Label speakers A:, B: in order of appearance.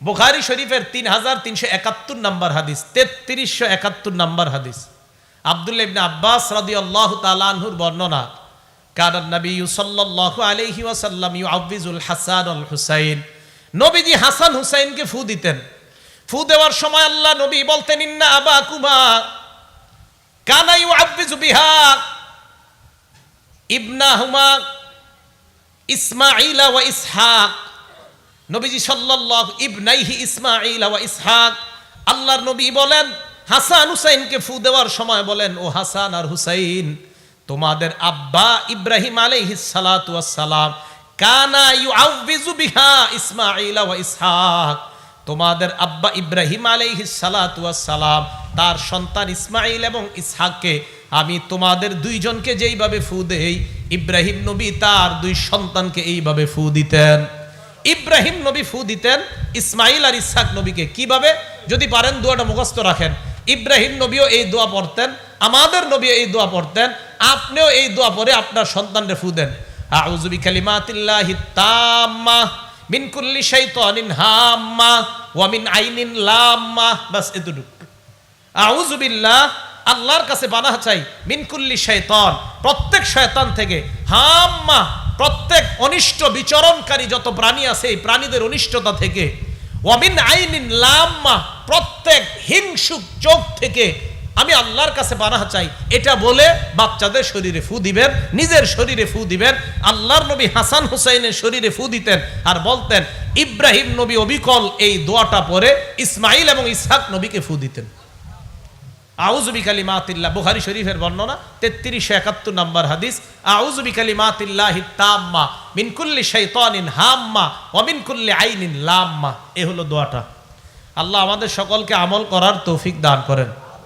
A: বুখারী শরীফের 3371 নম্বর হাদিস, 3371 নম্বর হাদিস। আব্দুল্লাহ ইবনে আব্বাস রাদিয়াল্লাহু তাআলা আনহুর বর্ণনা, কানা নবী সাল্লাল্লাহু আলাইহি ওয়াসাল্লাম ইউআউযিজুল হাসান ওয়াল হুসাইন, নবীজি হাসান হুসাইনকে ফু দিতেন। ফু দেওয়ার সময় আল্লাহ নবী বলতেন, ইন্না আবাকুমা কানা ইউআউযিজু বিহা ইবনাহুমা ইসমাঈল ওয়া ইসহাক। নবীজি সাল্লাল্লাহু ইবনাইহি ইসমাঈল ওয়া ইসহাক, আল্লাহর নবী বলেন হাসান হুসাইনকে ফু দেওয়ার সময় বলেন, ও হাসান আর হুসাইন, তোমাদের আব্বা ইব্রাহিম আলাইহিস সালাতু ওয়াস সালাম কানা ইউআউযিজু বিহা ইসমাঈল ওয়া ইসহাক, তোমাদের আব্বা ইব্রাহিম আলাইহিস সালাতু ওয়াস সালাম তার সন্তান ইসমাঈল এবং ইসহাককে আমি তোমাদের দুইজনকে যেইভাবে ফু দেই, ইব্রাহিম নবী তার দুই সন্তানকে এইভাবে ফু দিতেন। ইব্রাহিম নবী ফু দিতেন ইসমাইল আর ইসহাক নবীকে কিভাবে? যদি পারেন দোয়াটা মুখস্থ রাখেন। ইব্রাহিম নবীও এই দোয়া পড়তেন, আমাদের নবী এই দোয়া পড়তেন, আপনিও এই দোয়া পড়ে আপনার সন্তানকে ফু দেন। আউযু বিকালিমাতিল্লাহি তাম্মা মিন কুল্লি শাইতানিন হাম্মা ওয়া মিন আইনিন লাম্মা। বাস এতটুকু। আউযু বিল্লাহ, আল্লাহর কাছে পানাহ চাই, মিন কুল্লি শাইতান, প্রত্যেক শয়তান থেকে, হাম্মা, প্রত্যেক অনিষ্ট বিচরণকারী যত প্রাণী আছে এই প্রাণীদের অনিষ্টতা থেকে, ওয়া মিন আইনিন লাম্মা, প্রত্যেক হিংসুক চোখ থেকে আমি আল্লাহর কাছে পানাহ চাই। এটা বলে বাচ্চাদের শরীরে ফু দিবেন, নিজের শরীরে ফু দিবেন। আল্লাহর নবী হাসান হুসাইনের শরীরে ফু দিতেন আর বলতেন, ইব্রাহিম নবী অবিকল এই দোয়াটা পরে ইসমাইল এবং ইসহাক নবীকে ফু দিতেন। আউযু বিকালিমাতিল্লাহ, বুখারী শরীফের বর্ণনা, 3371 নম্বর হাদিস। আউযু বিকালিমাতিল্লাহি তাম্মা মিন কুল্লি শাইতানিন হাম্মা ওয়া মিন কুল্লি আইনিন লাম্মা। এ হলো দোয়াটা। আল্লাহ আমাদের সকলকে আমল করার তৌফিক দান করেন।